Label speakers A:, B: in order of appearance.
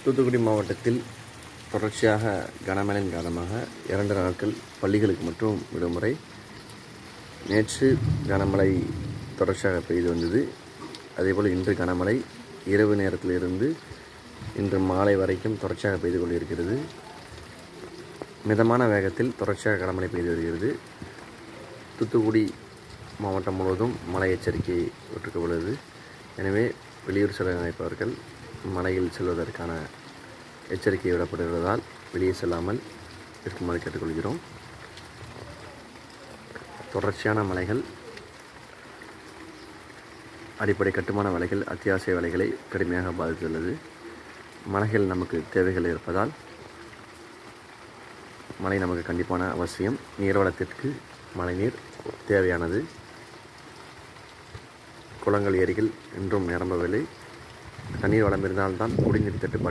A: தூத்துக்குடி மாவட்டத்தில் தொடர்ச்சியாக கனமழையின் காரணமாக 2 நாட்கள் பள்ளிகளுக்கு மட்டும் விடுமுறை. நேற்று கனமழை தொடர்ச்சியாக பெய்து வந்தது. அதேபோல் இன்று கனமழை இரவு நேரத்திலிருந்து இன்று மாலை வரைக்கும் தொடர்ச்சியாக பெய்து கொண்டிருக்கிறது. மிதமான வேகத்தில் தொடர்ச்சியாக கனமழை பெய்து வருகிறது. தூத்துக்குடி மாவட்டம் முழுவதும் மழை எச்சரிக்கை விட்டுள்ளது. எனவே வெளியூர் செல்ல நினைப்பவர்கள் மழையில் செல்வதற்கான எச்சரிக்கை விடப்பட்டுள்ளதால் வெளியே செல்லாமல் இருக்குமாறு கேட்டுக்கொள்கிறோம். தொடர்ச்சியான மழைகள் அடிப்படை கட்டுமான வேலைகள், அத்தியாவசிய வேலைகளை கடுமையாக பாதித்துள்ளது. மழைகள் நமக்கு தேவைகள் இருப்பதால் மழை நமக்கு கண்டிப்பான அவசியம். நீர்வளத்திற்கு மழைநீர் தேவையானது. குளங்கள், ஏரிகள் இன்றும் நிரம்பவில்லை. தண்ணீர் வளம் இருந்தால்தான் குடிநீர் தட்டுப்பாடு